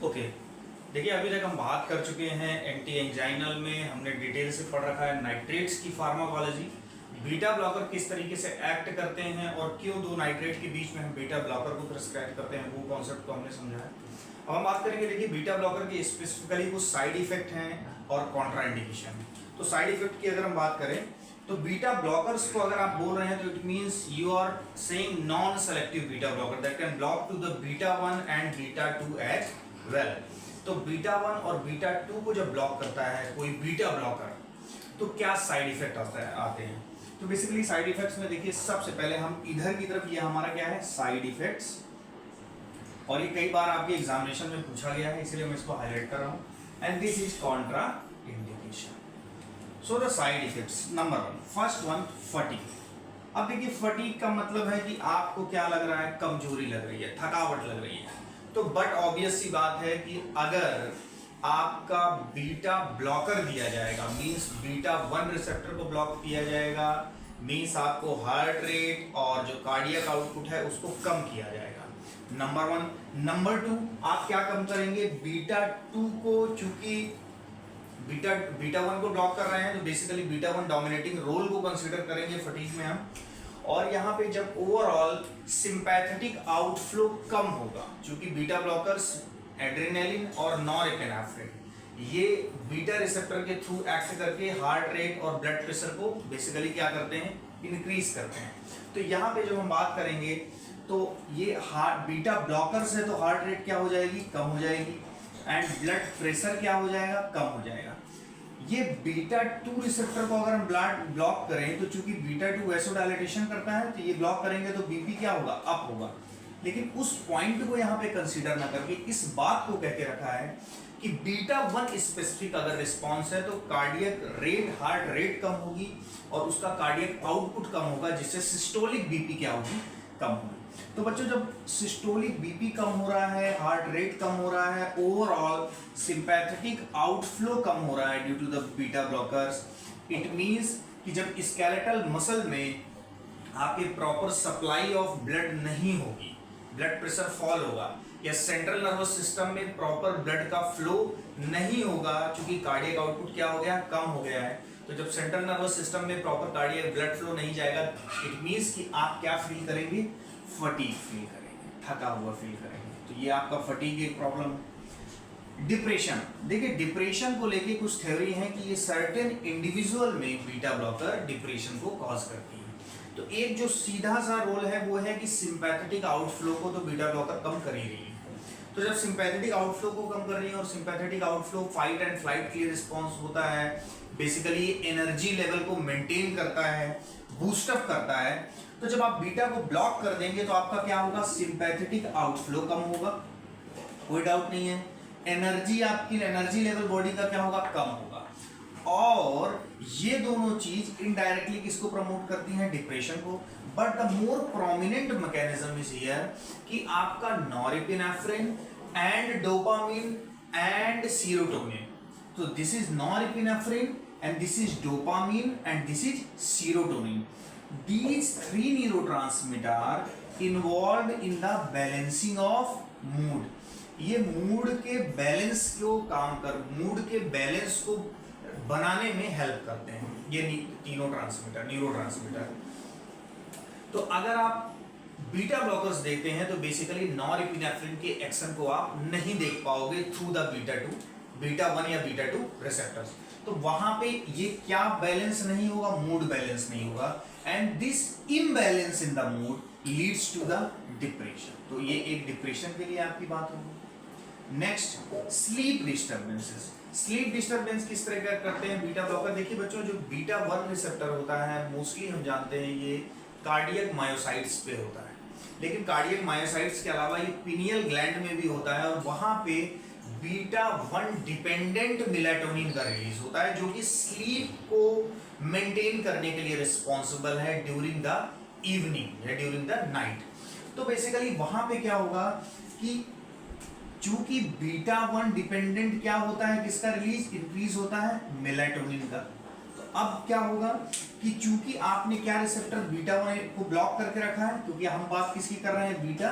Okay, देखिए अभी तक हम बात कर चुके हैं एंटी एंजाइनल में, हमने डिटेल से पढ़ रखा है नाइट्रेट्स की फार्माकोलॉजी, बीटा ब्लॉकर किस तरीके से एक्ट करते हैं और क्यों दो नाइट्रेट के बीच में हम बीटा ब्लॉकर को प्रिस्क्राइब करते हैं, वो कॉन्सेप्ट को हमने समझा है। अब हम बात करेंगे, देखिए बीटा ब्लॉकर के स्पेसिफिकली कुछ साइड इफेक्ट हैं और कॉन्ट्राइंडिकेशन। तो साइड इफेक्ट की अगर हम बात करें तो बीटा ब्लॉकर्स को अगर आप बोल रहे हैं तो it means you are saying non selective beta blocker that can block to the beta 1 and beta 2 as well. तो बीटा 1 और बीटा 2 को जब ब्लॉक करता है कोई बीटा ब्लॉकर तो क्या साइड इफेक्ट आते हैं। तो बेसिकली साइड इफेक्ट्स में देखिए, सबसे पहले हम इधर की तरफ, ये हमारा क्या है साइड इफेक्ट्स, और ये कई बार आपके एग्जामिनेशन में पूछा गया है इसलिए मैं इसको हाईलाइट कर रहा हूं। And this is Contra indication. So the side effects, number 1, first one fatigue. अब देखिए फटीग का मतलब है कि आपको क्या लग रहा है, कमजोरी लग रही है, थकावट लग रही है। तो बट ऑब्वियस सी बात है कि अगर आपका बीटा ब्लॉकर दिया जाएगा, मींस बीटा 1 रिसेप्टर को ब्लॉक किया जाएगा, मींस आपको हार्ट रेट और जो कार्डियक आउटपुट है उसको कम किया जाएगा, नंबर 1। नंबर 2, आप क्या कम करेंगे, बीटा 2 को, चूंकि बीटा 1 को ब्लॉक कर रहे हैं तो बेसिकली बीटा 1 डोमिनेटिंग रोल को कंसीडर करेंगे फटीग में हम। और यहाँ पे जब ओवरऑल सिंपैथेटिक आउटफ्लो कम होगा, क्योंकि बीटा ब्लॉकर्स एड्रेनालिन और नॉरएपिनेफ्रिन ये बीटा रिसेप्टर के थ्रू एक्ट करके हार्ट रेट और ब्लड प्रेशर को बेसिकली क्या करते हैं, इंक्रीज करते हैं। तो यहाँ पे जब हम बात करेंगे तो ये हार्ट बीटा ब्लॉकर्स है तो हार्ट रेट क्या हो जाएगी, कम हो जाएगी, एंड ब्लड प्रेशर क्या हो जाएगा, कम हो जाएगा। ये बीटा 2 रिसेप्टर को अगर हम ब्लॉक करें तो चूंकि बीटा 2 वैसोडायलेटेशन करता है तो ये ब्लॉक करेंगे तो बीपी क्या होगा, अप होगा। लेकिन उस पॉइंट को यहाँ पे कंसीडर ना करके इस बात को कह के रखा है कि बीटा 1 स्पेसिफिक अगर रिस्पॉन्स है तो कार्डियक रेट, हार्ट रेट कम होगी और उसका कार्डियक आउटपुट कम होगा, जिससे सिस्टोलिक बीपी क्या होगी, कम होगी। तो बच्चों जब सिस्टोलिक बीपी कम हो रहा है, हार्ट रेट कम हो रहा है, ओवरऑल सिंपैथेटिक आउटफ्लो कम हो रहा है due to the beta blockers, it means कि जब स्केलेटल मसल में आपके प्रॉपर सप्लाई ऑफ ब्लड नहीं होगी, ब्लड प्रेशर फॉल होगा, या सेंट्रल नर्वस सिस्टम में प्रॉपर ब्लड का फ्लो नहीं होगा, क्योंकि कार्डियक आउटपुट क्या हो गया, कम हो गया है। तो जब सेंट्रल नर्वस सिस्टम में प्रॉपर कार्डियक ब्लड फ्लो नहीं जाएगा, इट मींस कि आप क्या फील करेंगे, फटीग फील करेंगे, थका हुआ फील करेंगे। तो ये आपका फटीग एक प्रॉब्लम है। डिप्रेशन, देखिए डिप्रेशन को लेके कुछ थ्योरी है कि ये सर्टेन इंडिविजुअल में बीटा ब्लॉकर डिप्रेशन को कॉज करती है। तो एक जो सीधा सा रोल है वो है कि सिंपैथेटिक आउटफ्लो को तो बीटा ब्लॉकर कम कर ही रही है। तो जब सिंपैथेटिक आउटफ्लो को कम कर रही है और sympathetic outflow fight and flight के लिए रिस्पॉन्स होता है, बेसिकली एनर्जी लेवल को मेंटेन करता है, बूस्टअप करता है। तो जब आप बीटा को ब्लॉक कर देंगे तो आपका क्या होगा, सिंपैथेटिक आउटफ्लो कम होगा, कोई डाउट नहीं है। एनर्जी, आपकी एनर्जी लेवल बॉडी का क्या होगा, कम होगा। और ये दोनों चीज इनडायरेक्टली किसको प्रमोट करती हैं, डिप्रेशन को। But the more prominent mechanism is here कि आपका norepinephrine and dopamine and serotonin. तो this is norepinephrine and this is dopamine and this is serotonin. These 3 neurotransmitter are involved in the balancing of mood. ये mood के balance को mood के balance को बनाने में हेल्प करते हैं ये तीनों न्यूरोट्रांसमीटर। तो अगर आप बीटा ब्लॉकर्स देखते हैं तो बेसिकली नॉरएपिनेफ्रिन के एक्शन को आप नहीं देख पाओगे थ्रू द बीटा 1 या बीटा 2 रिसेप्टर्स। तो वहां पे ये क्या बैलेंस नहीं होगा, मूड बैलेंस नहीं होगा, and this imbalance in the mood leads to the depression. तो ये एक डिप्रेशन के लिए आपकी बात होगी। Next, sleep disturbances. Sleep disturbance किस तरह का करते हैं बीटा ब्लॉकर, देखिए बच्चों जो बीटा 1 रिसेप्टर होता है मोस्टली हम जानते हैं ये कार्डियक मायोसाइट्स पे होता है, लेकिन कार्डियक मायोसाइट्स के अलावा ये पिनियल ग्लैंड में भी होता है और वहां पे बीटा 1 डिपेंडेंट मेलाटोनिन का रिलीज होता है जो कि स्लीप को मेंटेन करने के लिए रिस्पॉन्सिबल है ड्यूरिंग द इवनिंग या ड्यूरिंग द नाइट। तो बेसिकली वहां पे क्या होगा कि चूंकि बीटा 1 डिपेंडेंट क्या होता है, किसका रिलीज इंक्रीज होता है, मेलाटोनिन का। तो अब क्या होगा कि चूंकि आपने क्या रिसेप्टर बीटा 1 को ब्लॉक करके रखा है, क्योंकि हम बात किसकी कर रहे हैं, बीटा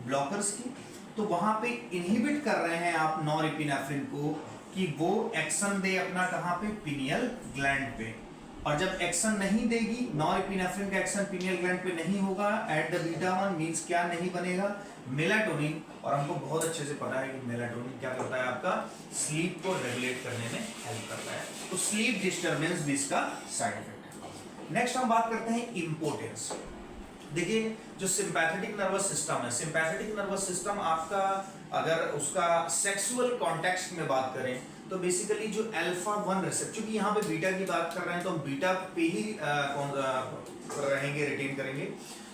ब्लॉकर्स की। तो वहां पे इनहिबिट कर रहे हैं आप नॉरएपिनेफ्रिन को कि वो एक्शन दे अपना कहां पे, पिनियल ग्लैंड पे। और जब एक्शन नहीं देगी, नॉरएपिनेफ्रिन का एक्शन पिनियल ग्लैंड पे नहीं होगा एट द बीटा 1 मींस क्या नहीं बनेगा, मेलाटोनिन। और हमको बहुत अच्छे से पता है कि मेलाटोनिन क्या करता है, आपका स्लीप को रेगुलेट करने में हेल्प करता है। तो स्लीप डिस्टर्बेंस भी इसका साइड इफेक्ट है। नेक्स्ट हम बात करते हैं इंपोर्टेंस। देखिए जो सिंपैथेटिक नर्वस सिस्टम है, सिंपैथेटिक नर्वस सिस्टम आपका अगर उसका सेक्सुअल कॉन्टेक्स्ट में बात करें तो बेसिकली जो अल्फा 1 रिसेप्टर, क्योंकि यहाँ पे बीटा की बात कर रहे हैं तो हम बीटा पे ही रहेंगे, रिटेन करेंगे।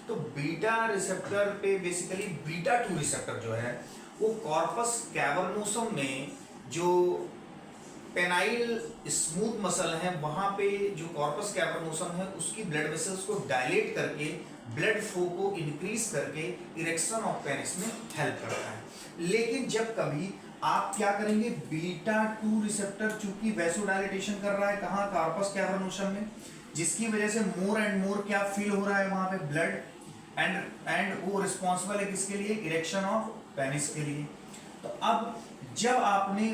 तो बीटा रिसेप्टर पे बेसिकली बीटा 2 रिसेप्टर जो है वो कॉर्पस कैवर्नोसम में जो पेनाइल स्मूथ मसल है वहां पे जो कॉर्पस कैवर्नोसम है उसकी ब्लड वेसल्स को डायलेट करके ब्लड फ्लो को इंक्रीज करके इरेक्शन ऑफ पेनिस में हेल्प करता है। लेकिन जब कभी आप क्या करेंगे, बीटा 2 रिसेप्टर चूंकि वैसोडाइलेटेशन कर रहा है कहाँ, कॉर्पस कैवर्नोसम में, जिसकी वजह से मोर एंड मोर क्या फील हो रहा है वहां पे, ब्लड एंड वो रिस्पॉन्सिबल है किसके लिए, इरेक्शन ऑफ पेनिस के लिए। तो अब जब आपने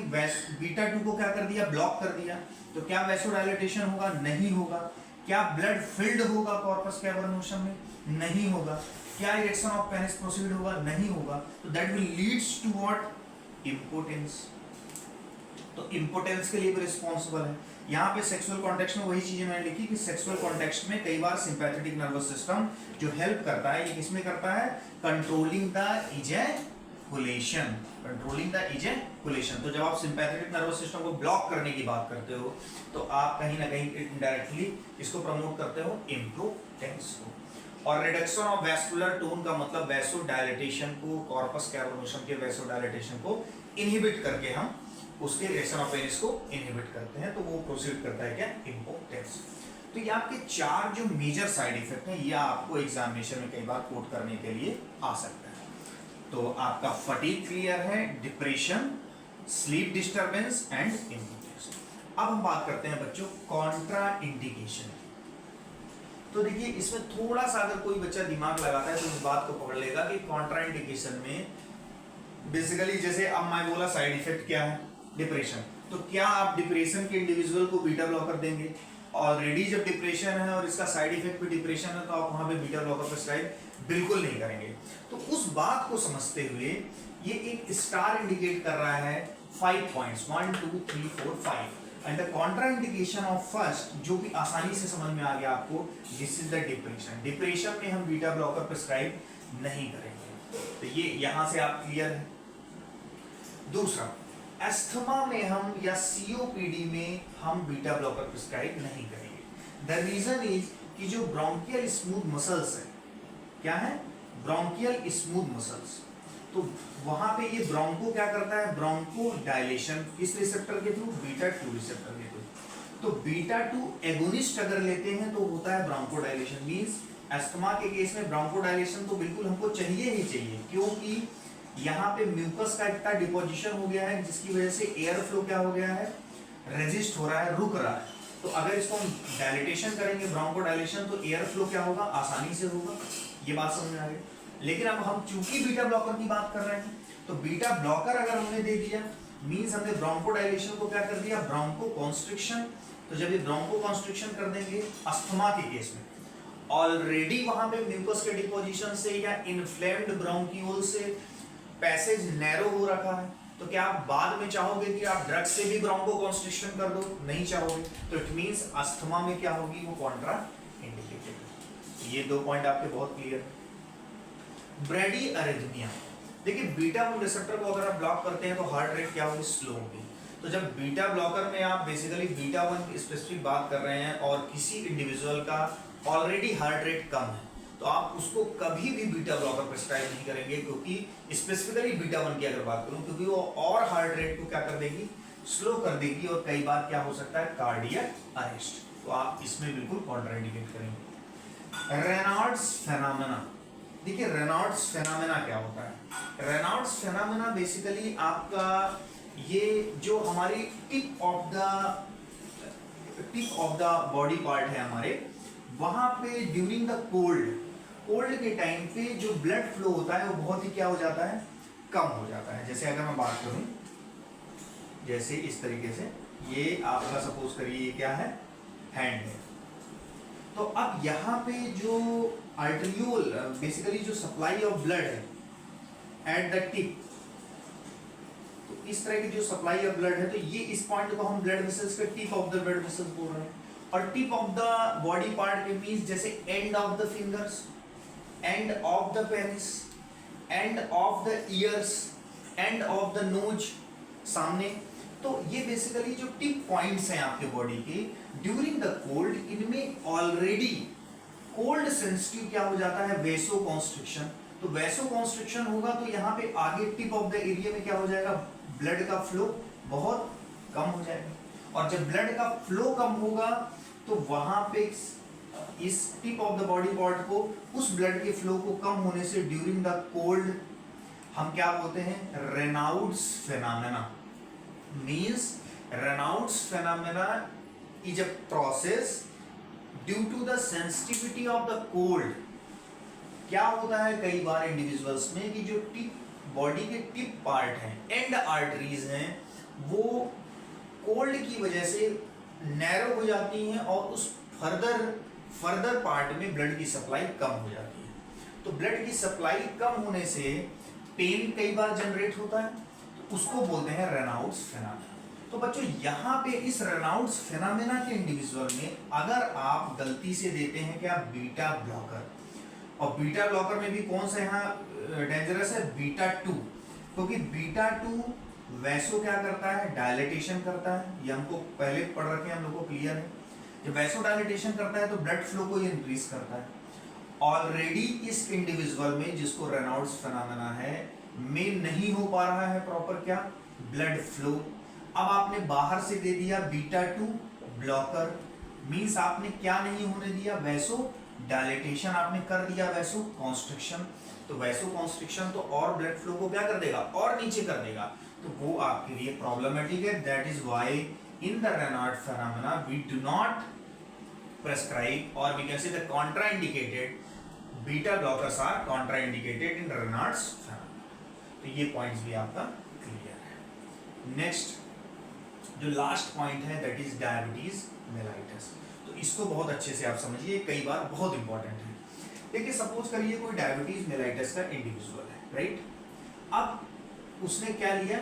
बीटा 2 को क्या कर दिया, ब्लॉक कर दिया, तो क्या वैसोडाइलेटेशन होगा, नहीं होगा। क्या ब्लड फिल्ड होगा कॉर्पस कैवर्नोसम में, नहीं होगा। क्या इरेक्शन ऑफ पेनिस प्रोसीड होगा, नहीं होगा। तो that will leads to what, impotence. तो इम्पोटेंस के लिए भी रिस्पॉन्सिबल है। यहाँ पे सेक्सुअल कॉन्टेक्स्ट में वही चीजें मैंने लिखी कि सेक्सुअल कॉन्टेक्स्ट में कई बार सिंपैथेटिक नर्वस सिस्टम जो हेल्प करता है, ये किसमें करता है, controlling the ejaculation, controlling the ejaculation. तो जब आप सिंपैथेटिक नर्वस सिस्टम को ब्लॉक करने की बात करते हो तो आप कहीं ना कहीं इनडायरेक्टली इसको प्रमोट करते हो, इम्पोटेंस को। और रिडक्शन ऑफ वैस्कुलर टोन का मतलब वैसोडाइलेटेशन को, कॉर्पस कैवर्नोसम के वैसोडाइलेटेशन को इनहिबिट करके हम उसके इरेक्शन ऑफ पेनिस को इनहिबिट करते हैं, तो वो प्रोसीड करता है क्या, इम्पोटेंस। तो ये आपके 4 जो मेजर साइड इफेक्ट हैं, ये आपको एग्जामिनेशन में कई बार कोट करने के लिए आ सकता है। तो आपका फटीग क्लियर है, depression, sleep disturbance and impotence. अब हम बात करते हैं बच्चों कॉन्ट्रा इंडिकेशन। तो देखिए इसमें थोड़ा सा अगर कोई बच्चा दिमाग लगाता है तो इस बात को पकड़ लेगा कि कॉन्ट्रा इंडिकेशन में बेसिकली जैसे अब मैं बोला साइड इफेक्ट क्या है, डिप्रेशन। तो क्या आप डिप्रेशन के इंडिविजुअल को बीटा ब्लॉकर देंगे? ऑलरेडी जब डिप्रेशन है और इसका साइड इफेक्ट भी डिप्रेशन है तो आप वहां पे बीटा ब्लॉकर प्रिस्क्राइब बिल्कुल नहीं करेंगे। तो उस बात को समझते हुए ये एक स्टार इंडिकेट कर रहा है 5 points, 1 2 3 4 5 and the contraindication of first, जो भी आसानी से समझ में आ गया आपको, this is the depression. Depression में हम बीटा ब्लॉकर प्रिस्क्राइब नहीं करेंगे, तो ये यहां से आप क्लियर है। दूसरा, एस्थमा में हम या सीओपीडी में हम बीटा ब्लॉकर प्रिस्क्राइब नहीं करेंगे। द रीजन इज कि जो ब्रोंकियल स्मूथ मसल्स है, क्या है, ब्रोंकियल स्मूथ मसल्स, तो वहां पे ये ब्रोंको क्या करता है, ब्रोंको डायलेशन किस रिसेप्टर के थ्रू, बीटा 2 रिसेप्टर के थ्रू। तो बीटा 2 एगोनिस्ट अगर लेते हैं तो होता है ब्रोंको डायलेशन। मींस एस्थमा के केस में ब्रोंको डायलेशन तो बिल्कुल हमको चाहिए ही चाहिए, क्योंकि यहाँ पे म्यूकस का इतना डिपोजिशन हो गया है जिसकी वजह से एयर फ्लो क्या हो गया है, रेजिस्ट हो रहा है, रुक रहा है। तो अगर इसको हम डायलिटेशन करेंगे, ब्रोंको डायलेशन, तो एयर फ्लो क्या होगा, आसानी से होगा। ये बात समझ में आ गई। लेकिन अब हम चूंकि बीटा ब्लॉकर की बात कर रहे हैं, तो बीटा ब्लॉकर अगर हमने दे दिया मींस हमने ब्रोंको डायलेशन को क्या कर दिया, ब्रोंको कॉन्स्ट्रिक्शन। तो जब ये ब्रोंको कॉन्स्ट्रिक्शन कर देंगे अस्थमा के केस में, ऑलरेडी वहां पे म्यूकस के डिपोजिशन से या इन्फ्लेम्ड ब्रोंक्यूल से पैसेज नैरो हो रखा है, तो क्या आप बाद में चाहोगे कि आप ड्रग से भी ब्रोंको कॉन्स्ट्रिक्शन कर दो, नहीं चाहोगे। तो इट मींस अस्थमा में क्या होगी, वो कॉन्ट्रा इंडिकेटेड। ये 2 पॉइंट आपके बहुत क्लियर है। ब्रेडी अरिथमिया, देखिए बीटा 1 रिसेप्टर को अगर आप ब्लॉक करते हैं तो हार्ट रेट क्या होगी, स्लो होगी। तो जब बीटा ब्लॉकर में आप बेसिकली बीटा 1 की स्पेसिफिक बात कर रहे हैं और किसी इंडिविजुअल का ऑलरेडी हार्ट रेट कम है, तो आप उसको कभी भी बीटा ब्लॉकर प्रिस्क्राइब नहीं करेंगे, क्योंकि स्पेसिफिकली बीटा 1 की अगर बात करूं, क्योंकि वो और हार्ट रेट को क्या कर देगी, स्लो कर देगी, और कई बार क्या हो सकता है, कार्डियक अरेस्ट। तो आप इसमें बिल्कुल कॉन्ट्राइंडिकेट करेंगे। रेनाल्ड्स फेनोमेना, देखिए रेनाल्ड्स फेनोमेना क्या होता है। रेनाल्ड्स फेनोमेना बेसिकली आपका ये जो हमारी tip of the body part है हमारे, वहां पे ड्यूरिंग द कोल्ड के टाइम पे जो ब्लड फ्लो होता है वो बहुत ही क्या हो जाता है, कम हो जाता है। जैसे अगर मैं बात करूं, जैसे इस तरीके से, ये आपका सपोज करिए ये क्या है, हैंड है। तो अब यहाँ पे जो आर्टरियोल बेसिकली जो सप्लाई ऑफ ब्लड है एट द टिप, तो इस तरह की जो सप्लाई ऑफ ब्लड है, तो ये इस पॉइंट को हम ब्लड वेसल्स के tip of the blood vessels बोल रहे हैं। और tip of the body part के मींस जैसे end of the fingers, end of the penis, end of the ears, end of the nose, सामने। तो ये बेसिकली जो टिप पॉइंट्स हैं आपके बॉडी के, ड्यूरिंग द कोल्ड इनमें ऑलरेडी कोल्ड सेंसिटिव क्या हो जाता है, वेसो कॉन्स्ट्रिक्शन। तो वेसो कॉन्स्ट्रिक्शन होगा तो यहाँ पे आगे टिप ऑफ द एरिया में क्या हो जाएगा, ब्लड का फ्लो बहुत कम हो जाएगा। और जब ब्लड का फ्लो कम होगा तो वहां पे इस tip of the body part को, उस ब्लड के फ्लो को कम होने से ड्यूरिंग द कोल्ड हम क्या बोलते हैं, Raynaud's phenomena. Means Raynaud's phenomena is a process due to the sensitivity of the cold. क्या होता है कई बार इंडिविजुअल्स में कि जो टिप बॉडी के टिप पार्ट हैं, एंड आर्टरीज हैं, वो कोल्ड की वजह से नैरो हो जाती हैं और उस फर्दर पार्ट में ब्लड की सप्लाई कम हो जाती है। तो ब्लड की सप्लाई कम होने से पेन कई बार जनरेट होता है, तो उसको बोलते हैं रेनाउड्स फेनोमेना। तो बच्चों यहाँ पे इस रेनाउड्स फेनोमेना के इंडिविजुअल में अगर आप गलती से देते हैं क्या, बीटा ब्लॉकर, और बीटा ब्लॉकर में भी कौन सा यहाँ डेंजरस है, बीटा 2, क्योंकि बीटा 2 वैसो क्या करता है, डायलेटेशन करता है। ये हमको पहले पढ़ रखे हैं, हम लोग को क्लियर है। जब वैसो डायलेटेशन करता है तो ब्लड फ्लो को ये इंक्रीज करता है। ऑलरेडी इस इंडिविजुअल में जिसको रेनाउड्स फेनोमेना है में नहीं हो पा रहा है प्रॉपर क्या, ब्लड फ्लो। अब आपने बाहर से दे दिया बीटा 2 ब्लॉकर, मींस आपने क्या नहीं होने दिया, वैसो डायलेटेशन आपने कर दिया, वैसो कॉन्स्ट्रिक्शन। तो वैसो कॉन्स्ट्रिक्शन तो और ब्लड फ्लो को क्या कर देगा, और नीचे कर देगा, तो वो आपके लिए प्रॉब्लमेटिक है। That is why in the Raynaud phenomena we do not prescribe or we can say the contraindicated, beta blockers are contraindicated in Raynaud's phenomenon। तो ये पॉइंट्स भी आपका क्लियर है। नेक्स्ट जो लास्ट पॉइंट है दैट इज डायबिटीज मेलाइटस। तो इसको बहुत अच्छे से आप समझिए, कई बार बहुत इंपॉर्टेंट है। देखिए सपोज करिए कोई डायबिटीज मेलाइटस का इंडिविजुअल है, राइट। अब उसने क्या लिया,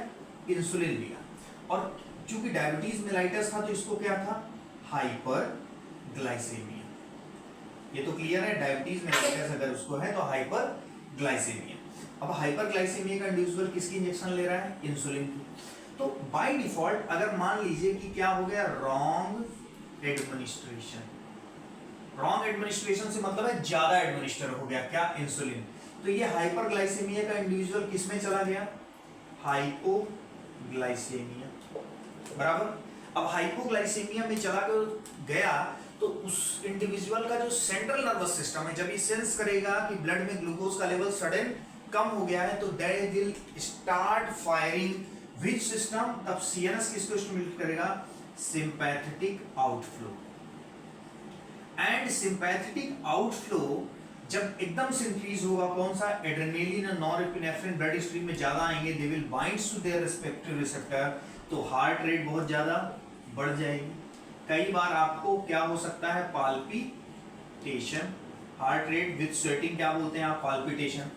इंसुलिन लिया, और चूंकि डायबिटीज मेलाइटस था तो इसको क्या था, हाइपर ग्लाइसेमिया। ये तो क्लियर है, डायबिटीज मेलाइटस अगर उसको है तो हाइपर ग्लाइसेमिया। अब हाइपर ग्लाइसेमिया का इंडिविजुअल किसकी इंजेक्शन ले रहा है, इंसुलिन की। तो बाय डिफॉल्ट अगर मान लीजिए कि क्या हो गया, रॉन्ग एडमिनिस्ट्रेशन। रॉन्ग एडमिनिस्ट्रेशन से मतलब है ज्यादा एडमिनिस्टर हो गया क्या, इंसुलिन। तो ये हाइपर ग्लाइसेमिया का इंडिविजुअल किस में चला गया, हाइपोग्लाइसेमिया, बराबर। अब हाइपोग्लाइसेमिया में चला गया तो उस इंडिविजुअल का जो सेंट्रल नर्वस सिस्टम है, जब ये सेंस करेगा कि ब्लड में ग्लूकोज का लेवल सडन कम हो गया है, तो they will start firing which system, तब सीएनएस किसको स्टिमुलेट करेगा, sympathetic outflow. And sympathetic outflow जब एकदम से इंक्रीज होगा, कौन सा, एड्रेनलिन और नॉरएपिनेफ्रिन ब्लड स्ट्रीम में ज्यादा आएंगे, they will binds to their respective receptor, तो हार्ट रेट बहुत ज्यादा बढ़ जाएगी। कई बार आपको क्या हो सकता है, palpitation, heart rate with sweating क्या बोलते हैं आप, पाल्पिटेशन।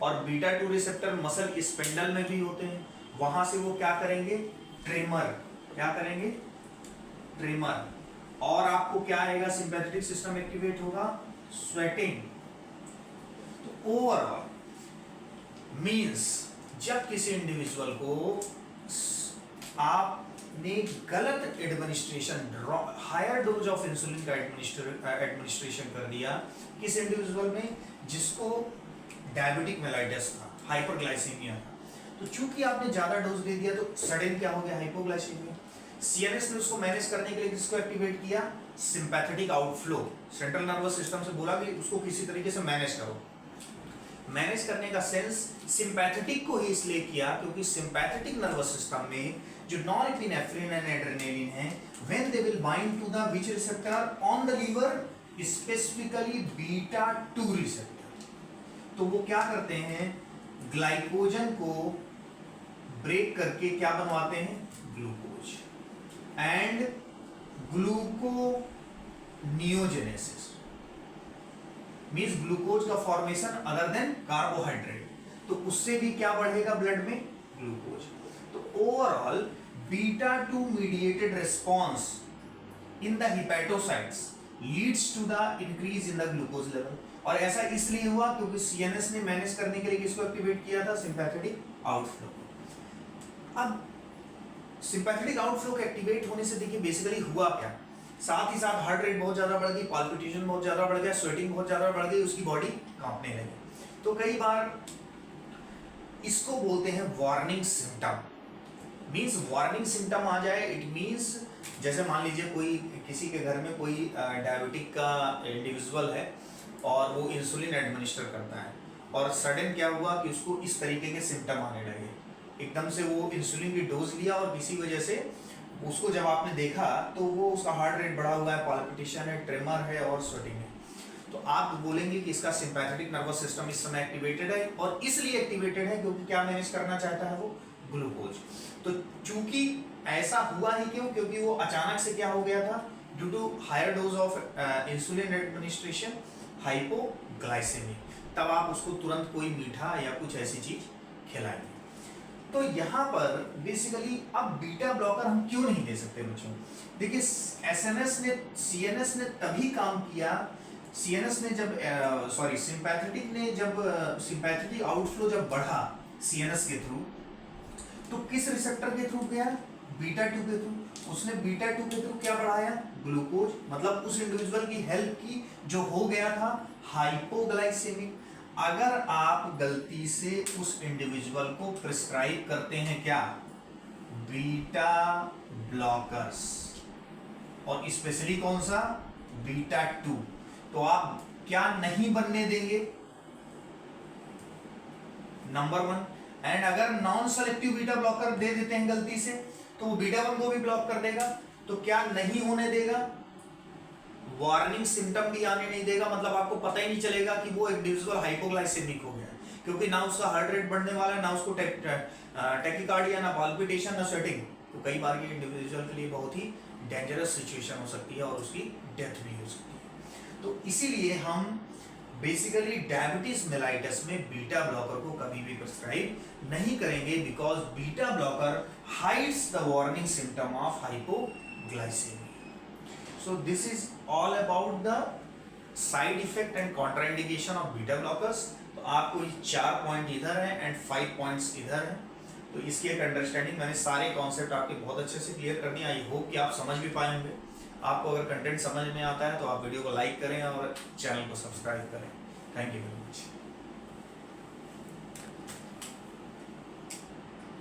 और बीटा 2 रिसेप्टर मसल स्पिंडल में भी होते हैं, वहां से वो क्या करेंगे, ट्रेमर, क्या करेंगे, ट्रेमर। और आपको क्या आएगा, सिंपैथेटिक सिस्टम एक्टिवेट होगा, स्वेटिंग। तो ओवरऑल मींस जब किसी इंडिविजुअल को आपने गलत administration, higher dose of insulin का एडमिनिस्ट्रेशन कर दिया किस इंडिविजुअल में, जिसको डायबिटिक मेलाइटस था, हाइपरग्लाइसेमिया था, तो चूंकि आपने ज्यादा डोज दे दिया तो सडन क्या हो गया, हाइपोग्लाइसेमिया। सीएनएस ने उसको मैनेज करने के लिए किसको एक्टिवेट किया, sympathetic outflow. Central nervous system से बोला कि उसको किसी तरीके से मैनेज करो। मैनेज करने का सेंस सिंपैथेटिक को ही इसलिए किया क्योंकि सिंपैथेटिक नर्वस सिस्टम में जो नॉरएपिनेफ्रिन एंड एड्रेनलिन है, when they will bind to the which receptor on the liver, specifically beta 2 receptor, तो वो क्या करते हैं, ग्लाइकोजन को ब्रेक करके क्या बनवाते हैं, glucose, and gluconeogenesis means glucose का फॉर्मेशन अदर देन कार्बोहाइड्रेट, तो उससे भी क्या बढ़ेगा ब्लड में, ग्लूकोज। तो overall beta 2 mediated response in the hepatocytes leads to the increase in the glucose level. और ऐसा इसलिए हुआ क्योंकि सीएनएस ने मैनेज करने के लिए किसको एक्टिवेट किया था, सिंपैथेटिक आउटफ्लो। अब सिंपैथेटिक आउटफ्लो के एक्टिवेट होने से देखिए बेसिकली हुआ क्या, साथ ही साथ हार्ट रेट बहुत ज्यादा बढ़ गई, पाल्पिटेशन बहुत ज्यादा बढ़ गया, स्वेटिंग बहुत ज्यादा बढ़ गई, उसकी बॉडी कांपने लगी। तो कई बार इसको बोलते हैं warning symptom, means warning symptom आ जाए, इट मींस जैसे मान लीजिए कोई किसी के घर में कोई डायबिटिक का इंडिविजुअल है और वो इंसुलिन एडमिनिस्टर करता है और सडन क्या हुआ कि उसको इस तरीके के सिम्टम आने लगे, एकदम से वो इंसुलिन की डोज लिया और किसी वजह से उसको जब आपने देखा तो वो उसका हार्ट रेट बढ़ा हुआ है, पाल्पिटेशन है, ट्रेमर है और स्वेटिंग है, तो आप बोलेंगे कि इसका सिंपैथेटिक नर्वस सिस्टम इस समय एक्टिवेटेड है, और इसलिए एक्टिवेटेड है क्योंकि क्या मैनेज करना चाहता है वो, ग्लूकोज। तो चूंकि ऐसा हुआ ही क्यों, क्योंकि वो अचानक से क्या हो गया था, due to higher dose of insulin administration, hypoglycaemic, तब आप उसको तुरंत कोई मीठा या कुछ ऐसी चीज खिलाएंगे। तो यहाँ पर बेसिकली अब बीटा ब्लॉकर हम क्यों नहीं दे सकते बच्चों, देखिए सीएनएस ने तभी काम किया, सीएनएस ने जब सिंपैथेटिक आउटफ्लो जब बढ़ा सीएनएस के थ्रू, तो किस रिसेप्टर के थ्रू गया, बीटा 2 के थ्रू, उसने बीटा 2 के थ्रू क्या बढ़ाया, ग्लूकोज, मतलब उस इंडिविजुअल की हेल्प की जो हो गया था हाइपोग्लाइसेमिक। अगर आप गलती से उस इंडिविजुअल को प्रिस्क्राइब करते हैं क्या, बीटा ब्लॉकर्स, और स्पेशली कौन सा, बीटा 2, तो आप क्या नहीं बनने देंगे, नंबर 1। एंड अगर नॉन सेलेक्टिव बीटा ब्लॉकर दे देते हैं गलती से, तो वो बीटा 1 को भी ब्लॉक कर देगा, तो क्या नहीं होने देगा, वार्निंग सिम्टम भी आने नहीं देगा, मतलब आपको पता ही नहीं चलेगा कि वो इंडिविजुअल हाइपोग्लाइसेमिक हो गया, क्योंकि ना उसका हार्ट रेट बढ़ने वाला है, ना उसको टैकीकार्डिया, ना पाल्पिटेशन, ना स्वेटिंग। तो कई बार ये इंडिविजुअल के लिए बहुत ही डेंजरस सिचुएशन हो सकती है और उसकी डेथ भी हो सकती है। तो इसीलिए हम बेसिकली डायबिटीज मेलाइटस में बीटा ब्लॉकर को कभी भी प्रिस्क्राइब नहीं करेंगे, because beta blocker hides the warning symptom of hypoglycaemia. So this is all about the side effect and contraindication of beta blockers। तो आपको 4 पॉइंट इधर है एंड 5 पॉइंट्स इधर है, तो इसकी एक अंडरस्टैंडिंग मैंने सारे कॉन्सेप्ट आपके बहुत अच्छे से क्लियर करनी, आई होप कि आप समझ भी पाएंगे। आपको अगर कंटेंट समझ में आता है तो आप वीडियो को लाइक करें और चैनल को सब्सक्राइब करें। Thank you very much.